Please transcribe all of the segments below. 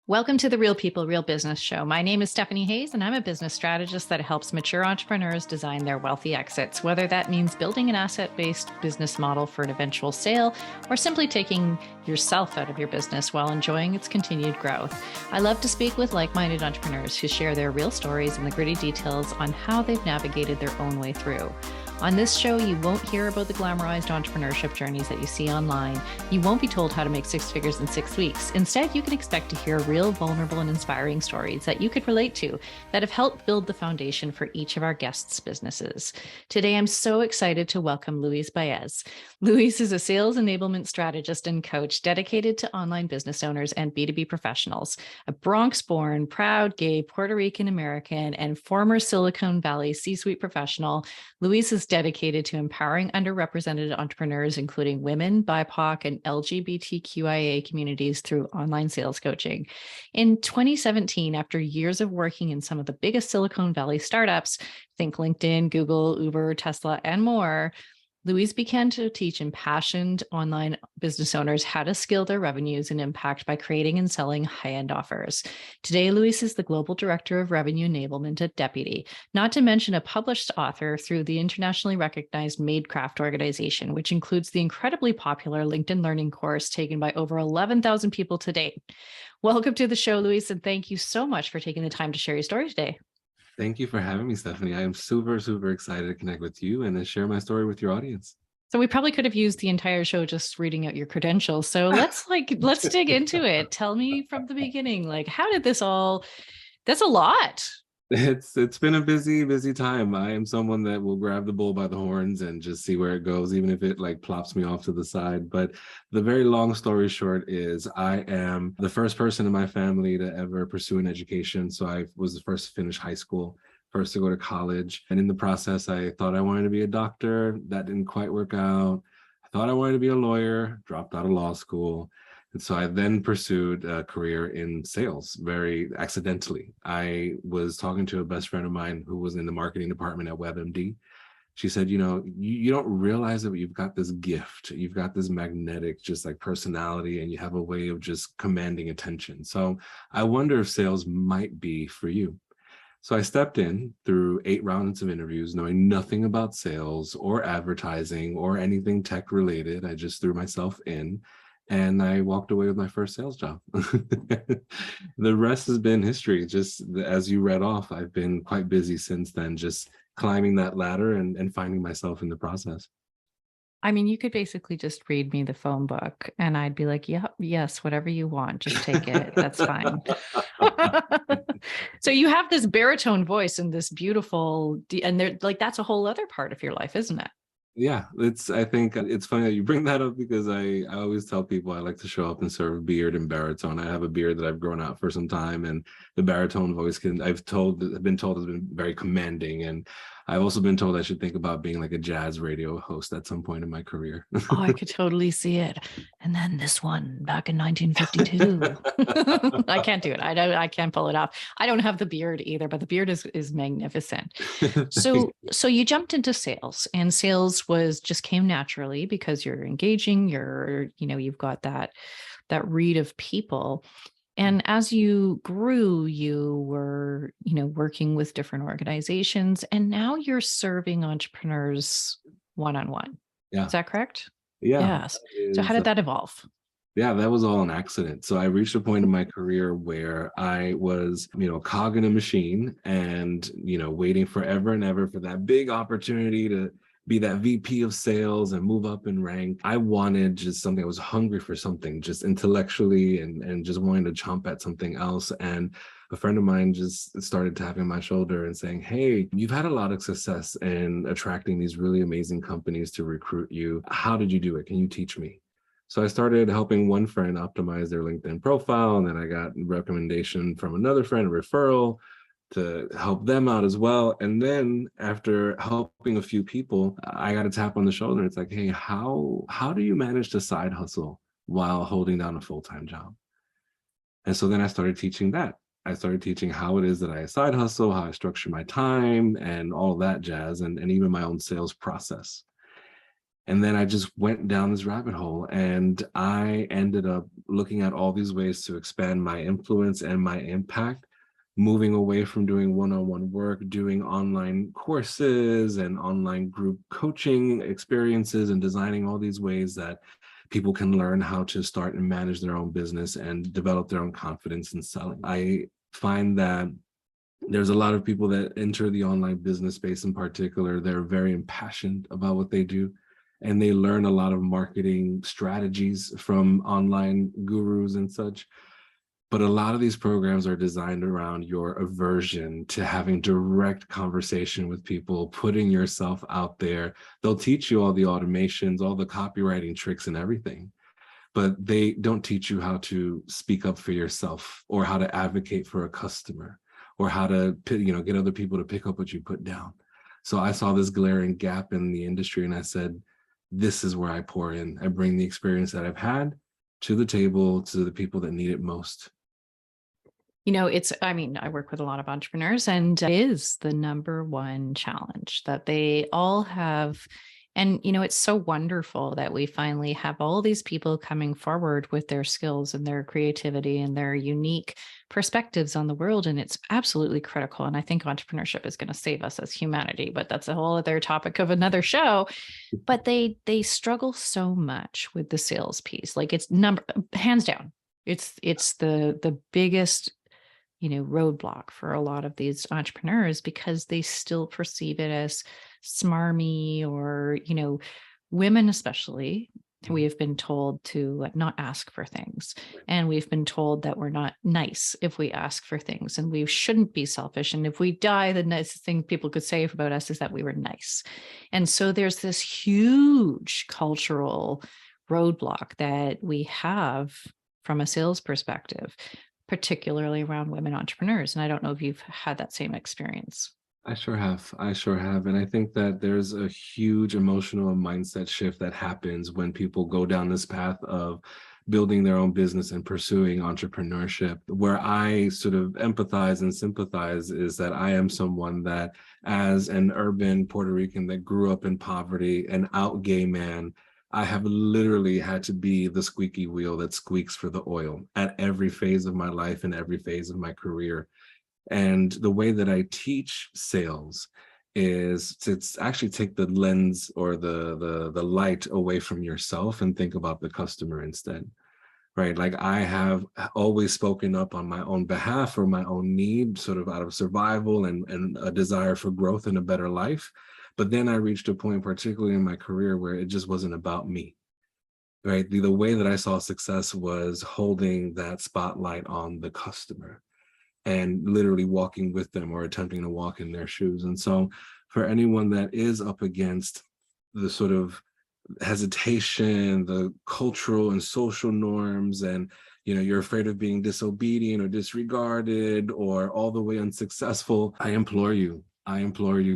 Welcome to the Real People, Real Business Show. My name is Stephanie Hayes, and I'm a business strategist that helps mature entrepreneurs design their wealthy exits, whether that means building an asset-based business model for an eventual sale or simply taking yourself out of your business while enjoying its continued growth. I love to speak with like-minded entrepreneurs who share their real stories and the gritty details on how they've navigated their own way through. On this show, you won't hear about the glamorized entrepreneurship journeys that you see online. You won't be told how to make six figures in 6 weeks. Instead, you can expect to hear real, vulnerable, and inspiring stories that you could relate to that have helped build the foundation for each of our guests' businesses. Today, I'm so excited to welcome Luis Baez. Luis is a sales enablement strategist and coach dedicated to online business owners and B2B professionals. A Bronx-born, proud, gay, Puerto Rican American, and former Silicon Valley C-suite professional, Luis is dedicated to empowering underrepresented entrepreneurs, including women, BIPOC, and LGBTQIA communities through online sales coaching. In 2017, after years of working in some of the biggest Silicon Valley startups, think LinkedIn, Google, Uber, Tesla, and more, Luis began to teach impassioned online business owners how to scale their revenues and impact by creating and selling high-end offers. Today, Luis is the Global Director of Revenue Enablement at Deputy, not to mention a published author through the internationally recognized Madecraft organization, which includes the incredibly popular LinkedIn Learning course taken by over 11,000 people to date. Welcome to the show, Luis, and thank you so much for taking the time to share your story today. Thank you for having me, Stephanie. I am super excited to connect with you and then share my story with your audience. So we probably could have used the entire show just reading out your credentials. So let's dig into it. Tell me from the beginning, how did this all, that's a lot. It's been a busy time. I am someone that will grab the bull by the horns and just see where it goes, even if it plops me off to the side. But the very long story short is I am the first person in my family to ever pursue an education. So I was the first to finish high school, first to go to college. And in the process, I thought I wanted to be a doctor. That didn't quite work out. I thought I wanted to be a lawyer, dropped out of law school. And so I then pursued a career in sales very accidentally. I was talking to a best friend of mine who was in the marketing department at WebMD. She said, you don't realize it, but you've got this gift. You've got this magnetic, personality, and you have a way of just commanding attention. So I wonder if sales might be for you. So I stepped in through 8 rounds of interviews, knowing nothing about sales or advertising or anything tech related. I just threw myself in. And I walked away with my first sales job. The rest has been history. Just as you read off, I've been quite busy since then, just climbing that ladder and finding myself in the process. I mean, you could basically just read me the phone book and I'd be like, yep, yes, whatever you want, just take it. That's fine. So you have this baritone voice and this beautiful, and that's a whole other part of your life, isn't it? Yeah, I think it's funny that you bring that up because I always tell people I like to show up and serve beard and baritone. I have a beard that I've grown out for some time, and the baritone voice I've been told has been very commanding. And I've also been told I should think about being like a jazz radio host at some point in my career. Oh, I could totally see it. And then this one back in 1952. I can't do it. I can't pull it off. I don't have the beard either, but the beard is magnificent. So you jumped into sales, and sales came naturally because you're engaging, you've got that read of people. And as you grew, you were, working with different organizations, and now you're serving entrepreneurs one-on-one. Yeah. Is that correct? Yeah. Yes. So how did that evolve? Yeah, that was all an accident. So I reached a point in my career where I was, a cog in a machine and, waiting forever and ever for that big opportunity to be that VP of sales and move up in rank. I wanted just something. I was hungry for something just intellectually and just wanting to chomp at something else. And a friend of mine just started tapping my shoulder and saying, hey, you've had a lot of success in attracting these really amazing companies to recruit you. How did you do it? Can you teach me? So I started helping one friend optimize their LinkedIn profile. And then I got a recommendation from another friend, a referral, to help them out as well. And then after helping a few people, I got a tap on the shoulder. It's like, hey, how do you manage to side hustle while holding down a full-time job? And so then I started teaching that. I started teaching how it is that I side hustle, how I structure my time and all of that jazz, and even my own sales process. And then I just went down this rabbit hole, and I ended up looking at all these ways to expand my influence and my impact, moving away from doing one-on-one work, doing online courses and online group coaching experiences, and designing all these ways that people can learn how to start and manage their own business and develop their own confidence in selling. I find that there's a lot of people that enter the online business space in particular. They're very impassioned about what they do, and they learn a lot of marketing strategies from online gurus and such. But a lot of these programs are designed around your aversion to having direct conversation with people, putting yourself out there. They'll teach you all the automations, all the copywriting tricks and everything, but they don't teach you how to speak up for yourself, or how to advocate for a customer, or how to get other people to pick up what you put down. So I saw this glaring gap in the industry, and I said, this is where I pour in. I bring the experience that I've had to the table, to the people that need it most. I mean, I work with a lot of entrepreneurs, and it is the number one challenge that they all have. And, it's so wonderful that we finally have all these people coming forward with their skills and their creativity and their unique perspectives on the world. And it's absolutely critical. And I think entrepreneurship is going to save us as humanity, but that's a whole other topic of another show. But they struggle so much with the sales piece. Like, it's hands down. It's the biggest roadblock for a lot of these entrepreneurs, because they still perceive it as smarmy, or, women especially. We have been told to not ask for things. And we've been told that we're not nice if we ask for things, and we shouldn't be selfish. And if we die, the nicest thing people could say about us is that we were nice. And so there's this huge cultural roadblock that we have from a sales perspective, particularly around women entrepreneurs. And I don't know if you've had that same experience. I sure have. I sure have. And I think that there's a huge emotional and mindset shift that happens when people go down this path of building their own business and pursuing entrepreneurship. Where I sort of empathize and sympathize is that I am someone that, as an urban Puerto Rican that grew up in poverty, an out gay man, I have literally had to be the squeaky wheel that squeaks for the oil at every phase of my life and every phase of my career. And the way that I teach sales is to actually take the lens, or the light, away from yourself and think about the customer instead. Right? Like, I have always spoken up on my own behalf or my own need, sort of out of survival and a desire for growth and a better life. But then I reached a point, particularly in my career, where it just wasn't about me. Right? The way that I saw success was holding that spotlight on the customer and literally walking with them, or attempting to walk in their shoes. And so for anyone that is up against the sort of hesitation, the cultural and social norms, and you're afraid of being disobedient or disregarded or all the way unsuccessful, I implore you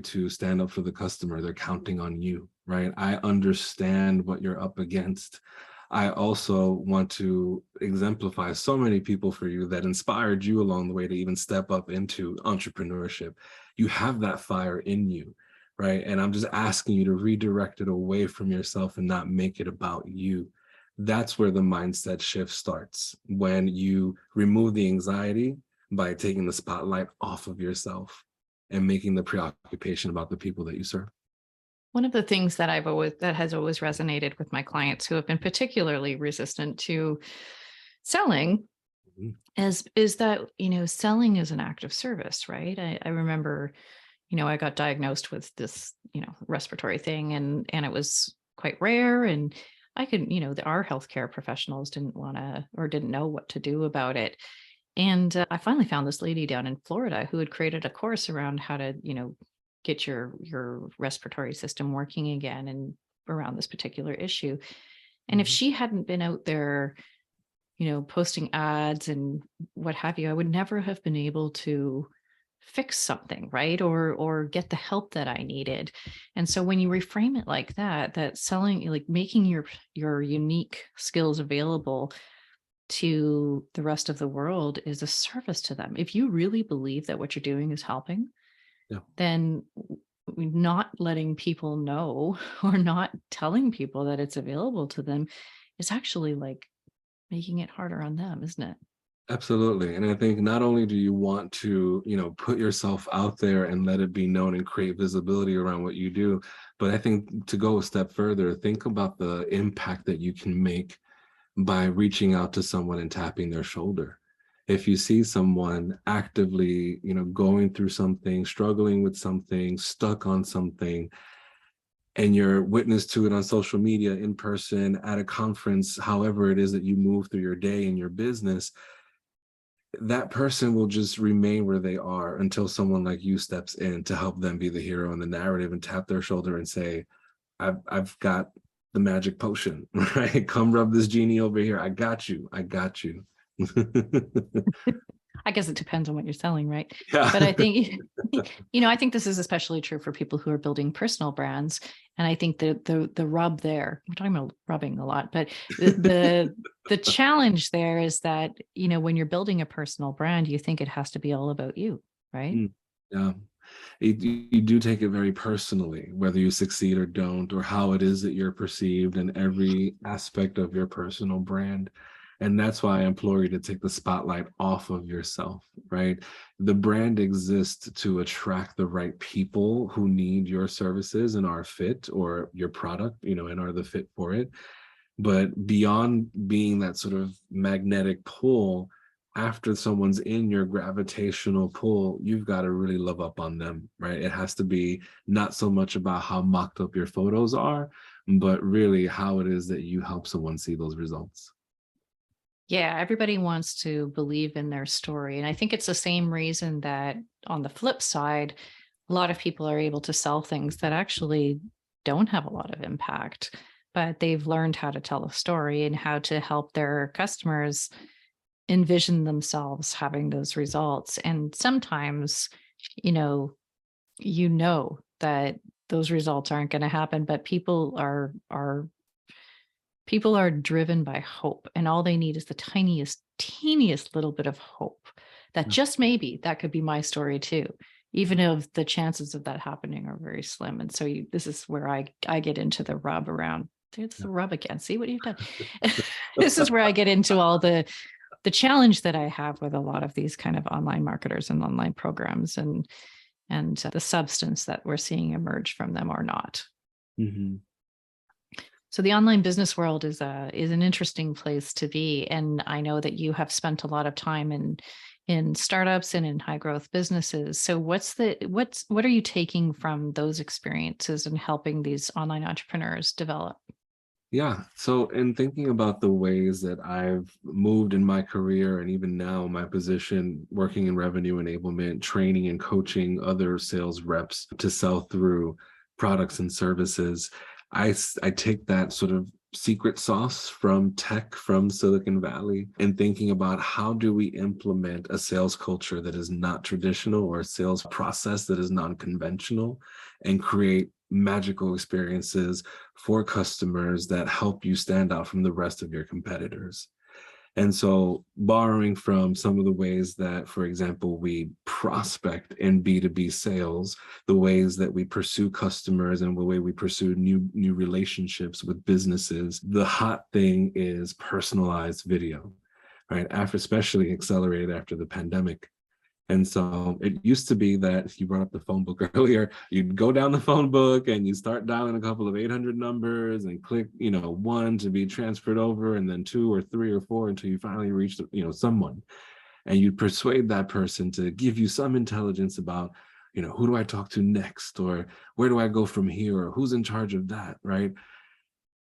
to stand up for the customer. They're counting on you, right? I understand what you're up against. I also want to exemplify so many people for you that inspired you along the way to even step up into entrepreneurship. You have that fire in you, right? And I'm just asking you to redirect it away from yourself and not make it about you. That's where the mindset shift starts, when you remove the anxiety by taking the spotlight off of yourself and making the preoccupation about the people that you serve. One of the things that has always resonated with my clients who have been particularly resistant to selling Mhm. is that, selling is an act of service, right? I remember, I got diagnosed with this, respiratory thing, and it was quite rare. And I could, our healthcare professionals didn't want to, or didn't know what to do about it. And I finally found this lady down in Florida who had created a course around how to, get your respiratory system working again, and around this particular issue. And if Mhm. she hadn't been out there, posting ads and what have you, I would never have been able to fix something, right? Or get the help that I needed. And so when you reframe it like that selling, like making your unique skills available to the rest of the world, is a service to them. If you really believe that what you're doing is helping, Yeah. then not letting people know or not telling people that it's available to them is actually like making it harder on them, isn't it? Absolutely. And I think not only do you want to, put yourself out there and let it be known and create visibility around what you do, but I think to go a step further, think about the impact that you can make by reaching out to someone and tapping their shoulder. If you see someone actively, going through something, struggling with something, stuck on something, and you're witness to it on social media, in person, at a conference, however it is that you move through your day in your business, that person will just remain where they are until someone like you steps in to help them be the hero in the narrative and tap their shoulder and say, I've got the magic potion, right? Come rub this genie over here. I got you. I got you. I guess it depends on what you're selling, right? Yeah. But I think, I think this is especially true for people who are building personal brands. And I think the rub there, we're talking about rubbing a lot, but the challenge there is that, when you're building a personal brand, you think it has to be all about you, right? Mm, yeah. You do take it very personally, whether you succeed or don't, or how it is that you're perceived in every aspect of your personal brand. And that's why I implore you to take the spotlight off of yourself, right? The brand exists to attract the right people who need your services and are fit, or your product, and are the fit for it. But beyond being that sort of magnetic pull, after someone's in your gravitational pull, you've got to really love up on them, right? It has to be not so much about how mocked up your photos are, but really how it is that you help someone see those results. Yeah, everybody wants to believe in their story. And I think it's the same reason that on the flip side, a lot of people are able to sell things that actually don't have a lot of impact, but they've learned how to tell a story and how to help their customers envision themselves having those results. And sometimes, you know, that those results aren't going to happen, but people are driven by hope, and all they need is the teeniest little bit of hope that Yeah. just maybe that could be my story too, even if the chances of that happening are very slim. And so this is where I get into the rub around. There's the rub again. See what you've done. This is where I get into all the challenge that I have with a lot of these kind of online marketers and online programs, and the substance that we're seeing emerge from them or not. Mhm. So the online business world is an interesting place to be, and I know that you have spent a lot of time in startups and in high growth businesses. So what are you taking from those experiences and helping these online entrepreneurs develop? Yeah. So, in thinking about the ways that I've moved in my career, and even now my position working in revenue enablement, training and coaching other sales reps to sell through products and services, I take that sort of secret sauce from tech, from Silicon Valley, and thinking about how do we implement a sales culture that is not traditional, or a sales process that is non-conventional, and create magical experiences for customers that help you stand out from the rest of your competitors. And so, borrowing from some of the ways that, for example, we prospect in B2B sales, the ways that we pursue customers and the way we pursue new relationships with businesses, the hot thing is personalized video, right? After, especially accelerated after the pandemic. And so it used to be that you brought up the phone book earlier, you'd go down the phone book and you start dialing a couple of 800 numbers and click, one to be transferred over, and then two or three or four until you finally reach, someone. And you persuade that person to give you some intelligence about, who do I talk to next? Or where do I go from here? Or who's in charge of that, right?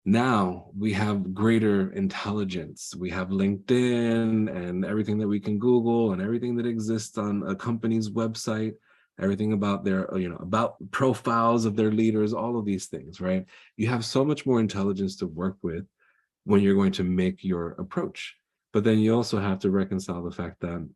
Now we have greater intelligence. We have LinkedIn and everything that we can Google, and everything that exists on a company's website, everything about their, about profiles of their leaders, all of these things, right? You have so much more intelligence to work with when you're going to make your approach. But then you also have to reconcile the fact that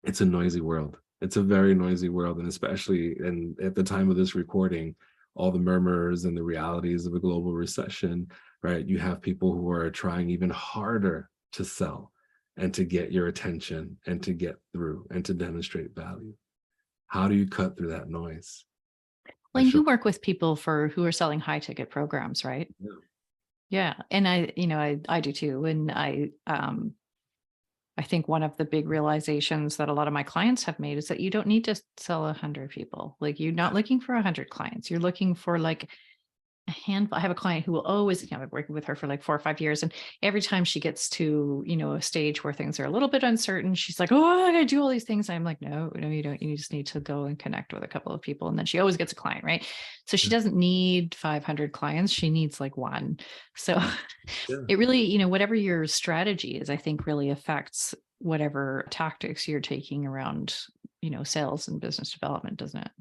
it's a noisy world. It's a very noisy world. And especially at the time of this recording, all the murmurs and the realities of a global recession, right? You have people who are trying even harder to sell and to get your attention and to get through and to demonstrate value. How do you cut through that noise? I When show. you work with people who are selling high ticket programs, right? Yeah. Yeah. And I do too. And I think one of the big realizations that a lot of my clients have made is that you don't need to sell 100 people. Like you're not looking for 100 clients. You're looking for like a handful. I have a client who will always, I've been working with her for like 4 or 5 years. And every time she gets to, a stage where things are a little bit uncertain, she's like, oh, I gotta do all these things. I'm like, no, you don't. You just need to go and connect with a couple of people. And then she always gets a client, right? So she Yeah. doesn't need 500 clients. She needs like one. So Yeah. it really, whatever your strategy is, I think really affects whatever tactics you're taking around, sales and business development, doesn't it?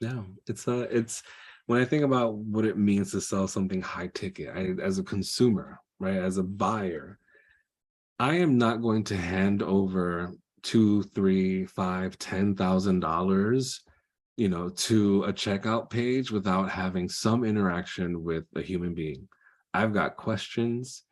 Yeah. It's when I think about what it means to sell something high ticket, as a consumer, right, as a buyer, I am not going to hand over two, three, five, $10,000, to a checkout page without having some interaction with a human being. I've got questions.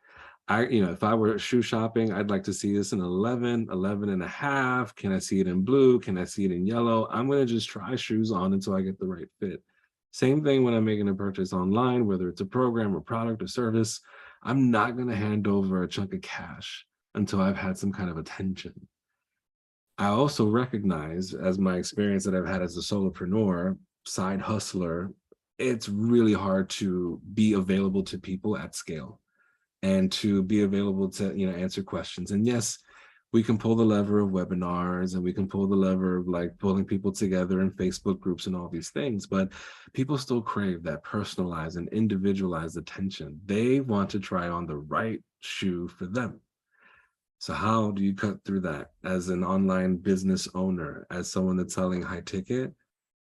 If I were shoe shopping, I'd like to see this in 11, 11 and a half. Can I see it in blue? Can I see it in yellow? I'm going to just try shoes on until I get the right fit. Same thing when I'm making a purchase online, whether it's a program or product or service. I'm not going to hand over a chunk of cash until I've had some kind of attention. I also recognize, as my experience that I've had as a solopreneur, side hustler, it's really hard to be available to people at scale and to be available to answer questions. And yes, we can pull the lever of webinars, and we can pull the lever of like pulling people together in Facebook groups and all these things, but people still crave that personalized and individualized attention. They want to try on the right shoe for them. So how do you cut through that as an online business owner, as someone that's selling high ticket?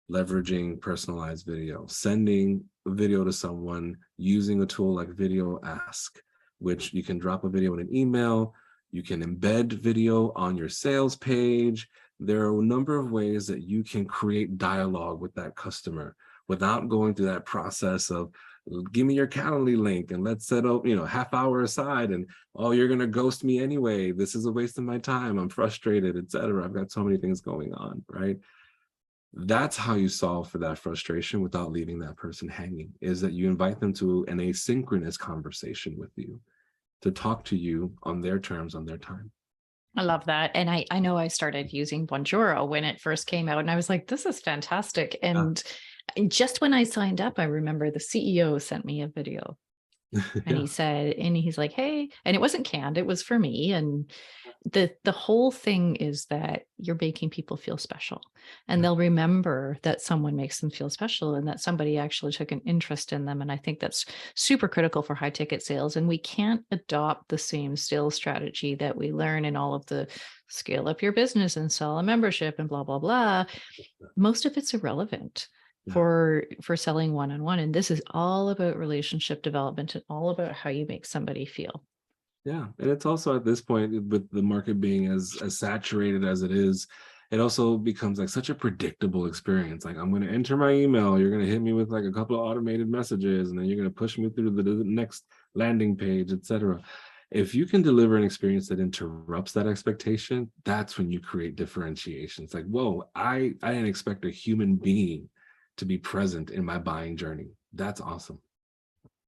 Leveraging personalized video, sending a video to someone using a tool like Video Ask, which you can drop a video in an email, you can embed video on your sales page. There are a number of ways that you can create dialogue with that customer without going through that process of give me your Calendly link and let's set up, half hour aside, and oh, you're going to ghost me anyway. This is a waste of my time. I'm frustrated, etc. I've got so many things going on, right? That's how you solve for that frustration without leaving that person hanging, is that you invite them to an asynchronous conversation with you, to talk to you on their terms, on their time. I love that. And I know I started using Bonjoro when it first came out, and I was like, this is fantastic. And just when I signed up, I remember the CEO sent me a video. And Yeah. he's like, hey, and it wasn't canned, it was for me. And the whole thing is that you're making people feel special, and Yeah. they'll remember that someone makes them feel special and that somebody actually took an interest in them. And I think that's super critical for high ticket sales. And we can't adopt the same sales strategy that we learn in all of the scale up your business and sell a membership and blah, blah, blah. Most of it's irrelevant Yeah. for selling one-on-one. And this is all about relationship development and all about how you make somebody feel. Yeah. And it's also at this point, with the market being as saturated as it is, it also becomes like such a predictable experience. Like, I'm going to enter my email, you're going to hit me with like a couple of automated messages, and then you're going to push me through the next landing page, etc. If you can deliver an experience that interrupts that expectation, that's when you create differentiation. It's like, whoa, I didn't expect a human being to be present in my buying journey. That's awesome.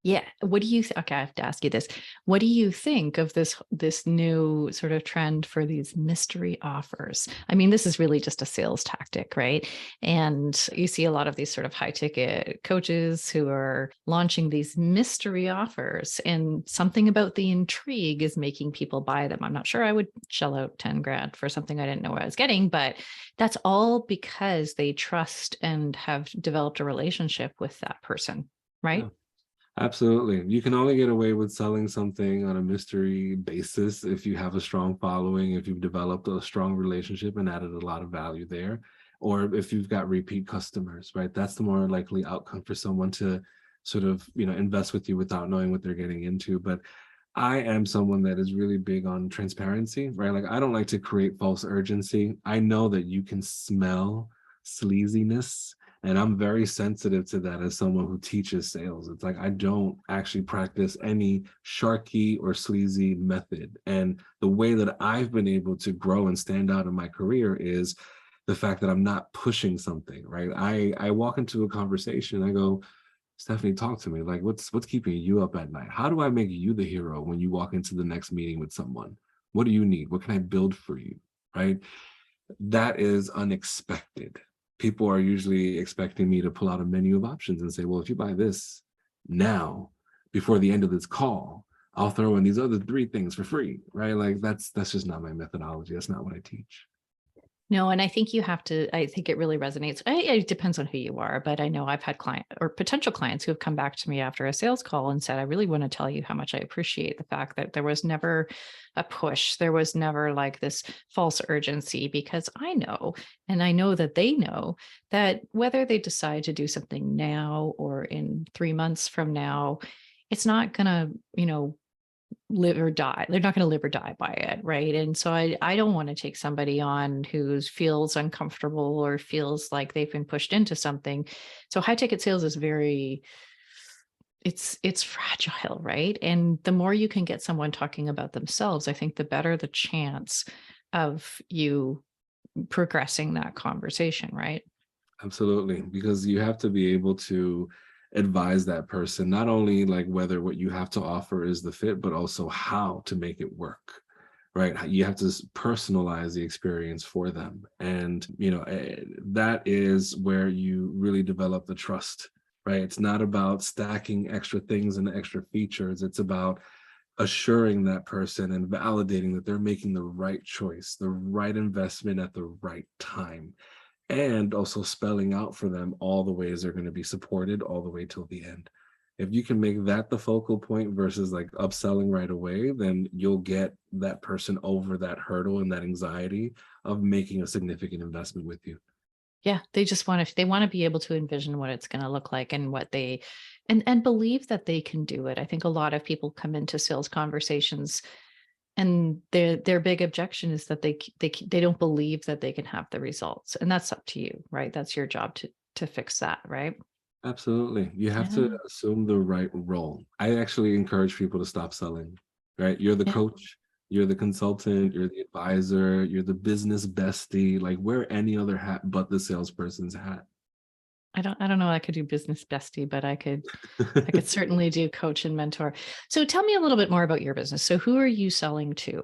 Yeah. What do you okay, I have to ask you this. What do you think of this new sort of trend for these mystery offers? I mean, this is really just a sales tactic, right? And you see a lot of these sort of high ticket coaches who are launching these mystery offers, and something about the intrigue is making people buy them. I'm not sure I would shell out 10 grand for something I didn't know what I was getting, but that's all because they trust and have developed a relationship with that person, right? Yeah. Absolutely. You can only get away with selling something on a mystery basis if you have a strong following, if you've developed a strong relationship and added a lot of value there, or if you've got repeat customers, right? That's the more likely outcome for someone to sort of, invest with you without knowing what they're getting into. But I am someone that is really big on transparency, right? Like, I don't like to create false urgency. I know that you can smell sleaziness, and I'm very sensitive to that as someone who teaches sales. It's like, I don't actually practice any sharky or sleazy method. And the way that I've been able to grow and stand out in my career is the fact that I'm not pushing something, right? I walk into a conversation, I go, Stephanie, talk to me. Like, what's keeping you up at night? How do I make you the hero when you walk into the next meeting with someone? What do you need? What can I build for you? Right? That is unexpected. People are usually expecting me to pull out a menu of options and say, well, if you buy this now, before the end of this call, I'll throw in these other 3 things for free, right? Like that's just not my methodology. That's not what I teach. No, and I think you have to, I think it really resonates. It depends on who you are, but I know I've had client or potential clients who have come back to me after a sales call and said, I really want to tell you how much I appreciate the fact that there was never a push. There was never like this false urgency, because I know, and I know that they know, that whether they decide to do something now or in 3 months from now, it's not going to, live or die. They're not going to live or die by it. Right. And so I don't want to take somebody on who feels uncomfortable or feels like they've been pushed into something. So high ticket sales is it's fragile, right? And the more you can get someone talking about themselves, I think the better the chance of you progressing that conversation, right? Absolutely, because you have to be able to advise that person, not only like whether what you have to offer is the fit, but also how to make it work, right? You have to personalize the experience for them. And, that is where you really develop the trust, right? It's not about stacking extra things and extra features. It's about assuring that person and validating that they're making the right choice, the right investment at the right time, and also spelling out for them all the ways they're going to be supported all the way till the end. If you can make that the focal point versus like upselling right away, then you'll get that person over that hurdle and that anxiety of making a significant investment with you. Yeah, they want to be able to envision what it's going to look like and what they and believe that they can do it. I think a lot of people come into sales conversations and their big objection is that they don't believe that they can have the results. And that's up to you, right? That's your job to fix that, right? Absolutely. You have to Yeah. assume the right role. I actually encourage people to stop selling, right? You're the Yeah. coach, you're the consultant, you're the advisor, you're the business bestie. Like wear any other hat but the salesperson's hat. I don't know, I could do business bestie, but I could certainly do coach and mentor. So tell me a little bit more about your business. So who are you selling to?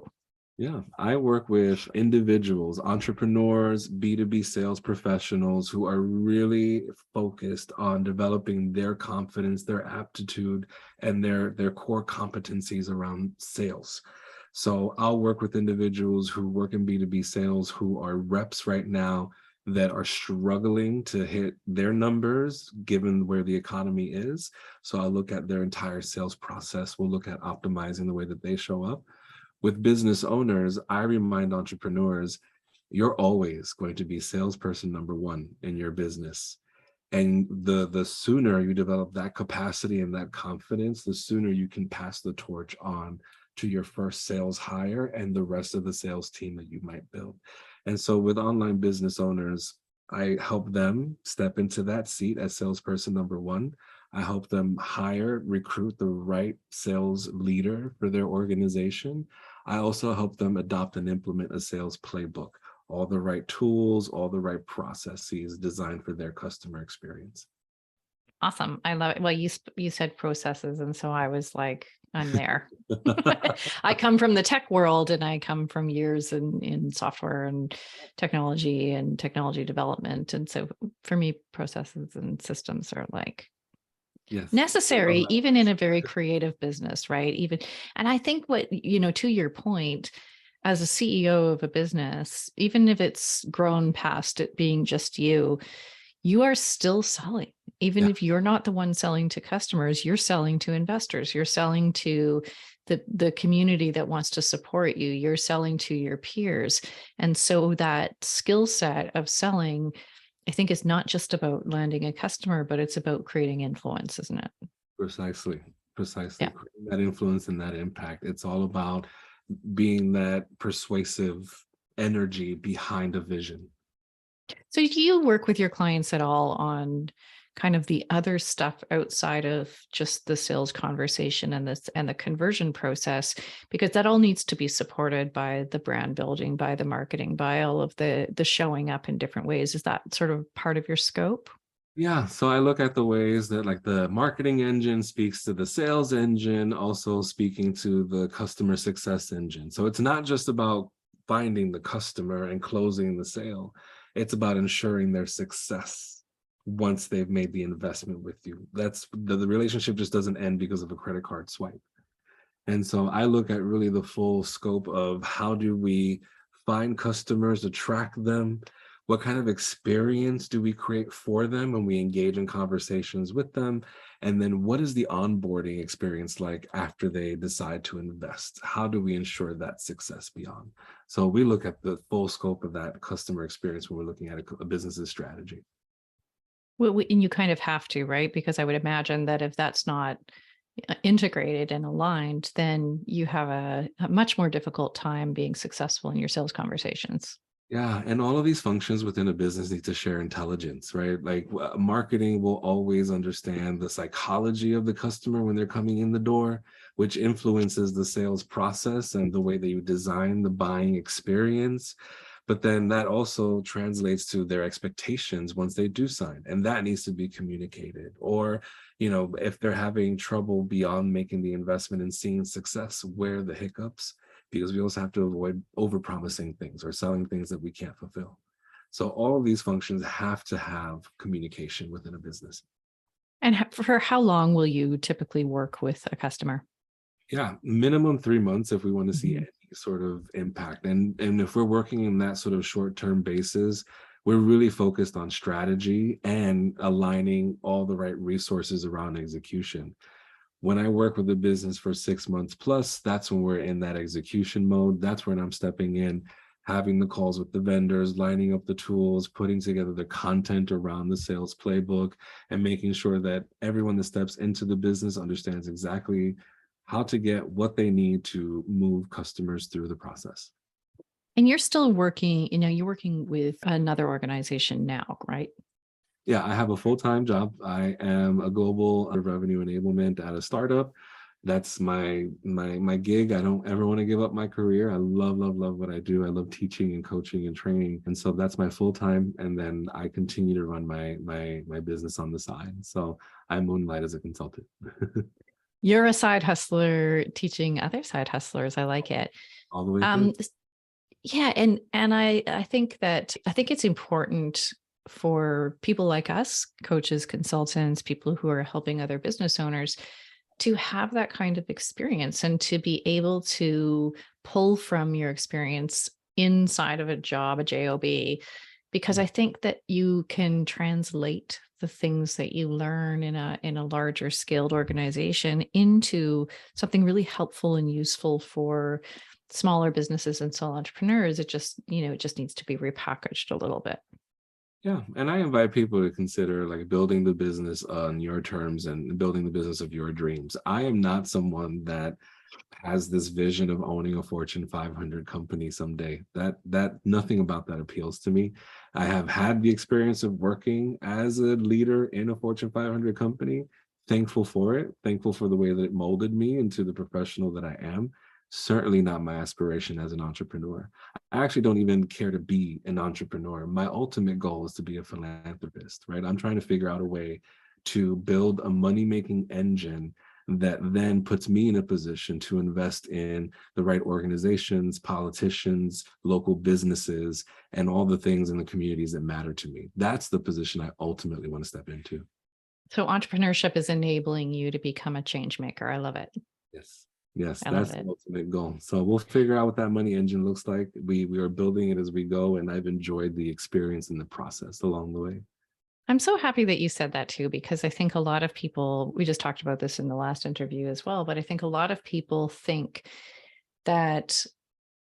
Yeah, I work with individuals, entrepreneurs, B2B sales professionals who are really focused on developing their confidence, their aptitude, and their core competencies around sales. So I'll work with individuals who work in B2B sales who are reps right now that are struggling to hit their numbers given where the economy is. So I'll look at their entire sales process. We'll look at optimizing the way that they show up. With business owners, I remind entrepreneurs, you're always going to be salesperson number one in your business. And the sooner you develop that capacity and that confidence, the sooner you can pass the torch on to your first sales hire and the rest of the sales team that you might build. And so with online business owners, I help them step into that seat as salesperson number one. I help them hire, recruit the right sales leader for their organization. I also help them adopt and implement a sales playbook, all the right tools, all the right processes designed for their customer experience. Awesome. I love it. Well, you said processes, and so I was like, I'm there. I come from the tech world, and I come from years in software and technology development. And so for me, processes and systems are like Yes. necessary, even in a very creative business, right? And I think to your point, as a CEO of a business, even if it's grown past it being just you are still selling. Even Yeah. if you're not the one selling to customers, you're selling to investors. You're selling to the community that wants to support you. You're selling to your peers. And so that skill set of selling, I think, is not just about landing a customer, but it's about creating influence, isn't it? Precisely. Yeah. Creating that influence and that impact. It's all about being that persuasive energy behind a vision. So do you work with your clients at all on kind of the other stuff outside of just the sales conversation and the conversion process, because that all needs to be supported by the brand building, by the marketing, by all of the showing up in different ways. Is that sort of part of your scope? Yeah, so I look at the ways that like the marketing engine speaks to the sales engine, also speaking to the customer success engine. So it's not just about finding the customer and closing the sale. It's about ensuring their success once they've made the investment with you. That's the relationship just doesn't end because of a credit card swipe. And so I look at really the full scope of how do we find customers, attract them, what kind of experience do we create for them when we engage in conversations with them? And then what is the onboarding experience like after they decide to invest? How do we ensure that success beyond? So we look at the full scope of that customer experience when we're looking at a business's strategy. Well, and you kind of have to, right? Because I would imagine that if that's not integrated and aligned, then you have a much more difficult time being successful in your sales conversations. Yeah, and all of these functions within a business need to share intelligence, right? Like marketing will always understand the psychology of the customer when they're coming in the door, which influences the sales process and the way that you design the buying experience. But then that also translates to their expectations once they do sign, and that needs to be communicated. Or, if they're having trouble beyond making the investment and seeing success, where are the hiccups? Because we also have to avoid overpromising things or selling things that we can't fulfill. So all of these functions have to have communication within a business. And for how long will you typically work with a customer? Yeah, minimum 3 months if we want to see Mhm. any sort of impact. And if we're working in that sort of short-term basis, we're really focused on strategy and aligning all the right resources around execution. When I work with a business for 6 months plus, that's when we're in that execution mode. That's when I'm stepping in, having the calls with the vendors, lining up the tools, putting together the content around the sales playbook, and making sure that everyone that steps into the business understands exactly how to get what they need to move customers through the process. And you're still working, you're working with another organization now, right? Yeah, I have a full-time job. I am a global revenue enablement at a startup. That's my gig. I don't ever want to give up my career. I love what I do. I love teaching and coaching and training. And so that's my full-time. And then I continue to run my business on the side. So I moonlight as a consultant. You're a side hustler teaching other side hustlers. I like it. All the way through. Um, yeah, and I think it's important for people like us, coaches, consultants, people who are helping other business owners to have that kind of experience and to be able to pull from your experience inside of a job, a job, because I think that you can translate the things that you learn in a larger scaled organization into something really helpful and useful for smaller businesses and sole entrepreneurs. It just needs to be repackaged a little bit. Yeah, and I invite people to consider like building the business on your terms and building the business of your dreams. I am not someone that has this vision of owning a Fortune 500 company someday. That nothing about that appeals to me. I have had the experience of working as a leader in a Fortune 500 company. Thankful for it. Thankful for the way that it molded me into the professional that I am. Certainly not my aspiration as an entrepreneur. I actually don't even care to be an entrepreneur. My ultimate goal is to be a philanthropist, right? I'm trying to figure out a way to build a money-making engine that then puts me in a position to invest in the right organizations, politicians, local businesses, and all the things in the communities that matter to me. That's the position I ultimately want to step into. So entrepreneurship is enabling you to become a change maker. I love it. Yes. Yes, I love that's it. the ultimate goal. So we'll figure out what that money engine looks like. We are building it as we go, and I've enjoyed the experience and the process along the way. I'm so happy that you said that too, because I think a lot of people, we just talked about this in the last interview as well, but I think a lot of people think that,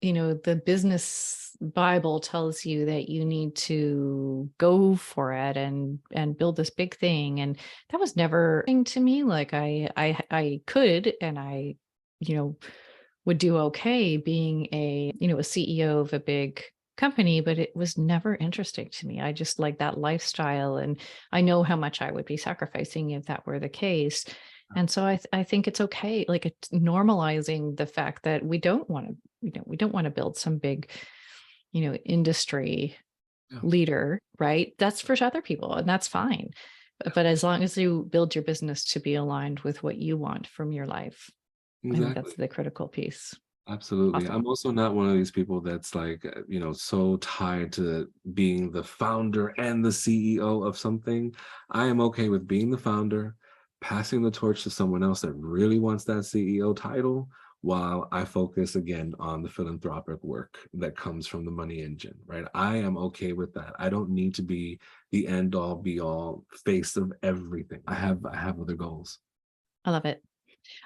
the business Bible tells you that you need to go for it and build this big thing. And that was never a thing to me. Like I could, and I, you know, would do okay being a CEO of a big company, but it was never interesting to me. I just like that lifestyle, and I know how much I would be sacrificing if that were the case. And so I think it's okay, like it's normalizing the fact that we don't want to, we don't want to build some big, industry Yeah, leader, right? That's for other people, and that's fine. But as long as you build your business to be aligned with what you want from your life, I think exactly. that's the critical piece. Absolutely. Awesome. I'm also not one of these people that's like, so tied to being the founder and the CEO of something. I am okay with being the founder, passing the torch to someone else that really wants that CEO title, while I focus again on the philanthropic work that comes from the money engine, right? I am okay with that. I don't need to be the end all be all face of everything. I have other goals. I love it.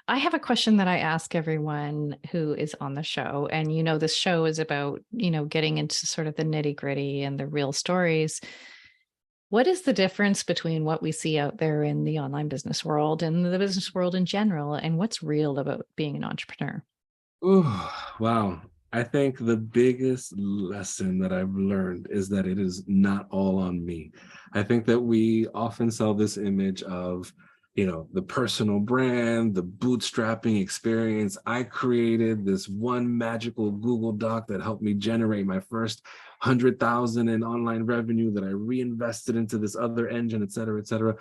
I have a question that I ask everyone who is on the show. And this show is about, getting into sort of the nitty gritty and the real stories. What is the difference between what we see out there in the online business world and the business world in general? And what's real about being an entrepreneur? Ooh, wow. I think the biggest lesson that I've learned is that it is not all on me. I think that we often sell this image of, the personal brand, the bootstrapping experience. I created this one magical Google Doc that helped me generate my first 100,000 in online revenue that I reinvested into this other engine, et cetera, et cetera.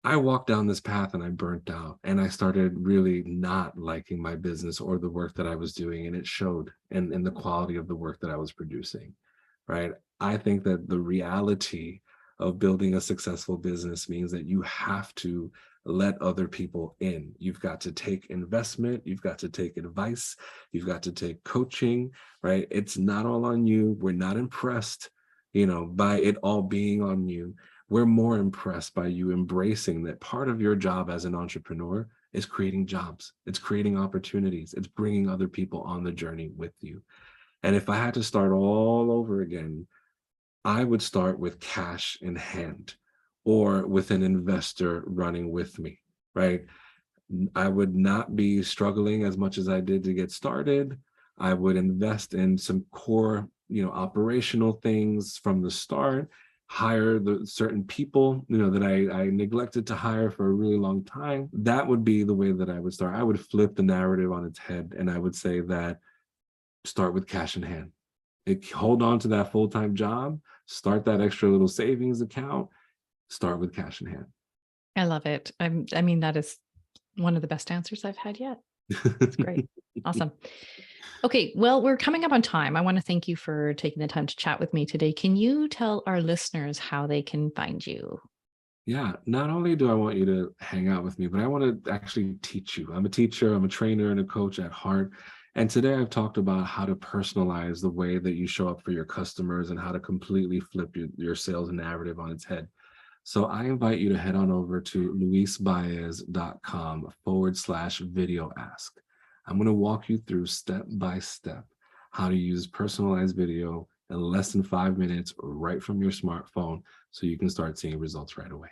I walked down this path and I burnt out, and I started really not liking my business or the work that I was doing. And it showed in the quality of the work that I was producing, right? I think that the reality of building a successful business means that you have to let other people in. You've got to take investment, you've got to take advice, you've got to take coaching, right? It's not all on you. We're not impressed, by it all being on you. We're more impressed by you embracing that part of your job as an entrepreneur is creating jobs, it's creating opportunities, it's bringing other people on the journey with you. And if I had to start all over again, I would start with cash in hand or with an investor running with me, right? I would not be struggling as much as I did to get started. I would invest in some core, operational things from the start, hire the certain people, that I neglected to hire for a really long time. That would be the way that I would start. I would flip the narrative on its head, and I would say that start with cash in hand. Hold on to that full-time job, start that extra little savings account, start with cash in hand. I love it. I mean, that is one of the best answers I've had yet. It's great. Awesome. Okay, well, we're coming up on time. I want to thank you for taking the time to chat with me today. Can you tell our listeners how they can find you? Yeah, not only do I want you to hang out with me, but I want to actually teach you. I'm a teacher, I'm a trainer and a coach at heart. And today I've talked about how to personalize the way that you show up for your customers and how to completely flip your sales narrative on its head. So I invite you to head on over to luisbaez.com/video ask. I'm going to walk you through step by step how to use personalized video in less than 5 minutes right from your smartphone so you can start seeing results right away.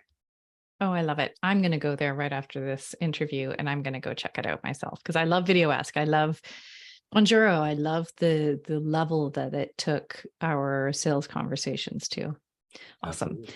Oh, I love it. I'm going to go there right after this interview, and I'm going to go check it out myself because I love Video Ask. I love Bonjoro. I love the level that it took our sales conversations to. Awesome. Absolutely.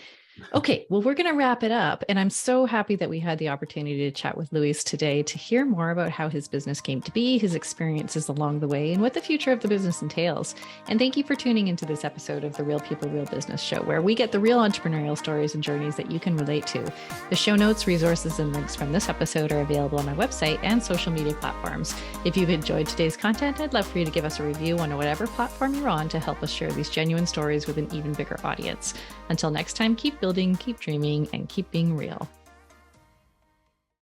Okay, well, we're going to wrap it up. And I'm so happy that we had the opportunity to chat with Luis today to hear more about how his business came to be, his experiences along the way, and what the future of the business entails. And thank you for tuning into this episode of the Real People, Real Business Show, where we get the real entrepreneurial stories and journeys that you can relate to. The show notes, resources, and links from this episode are available on my website and social media platforms. If you've enjoyed today's content, I'd love for you to give us a review on whatever platform you're on to help us share these genuine stories with an even bigger audience. Until next time, keep building, keep dreaming, and keep being real.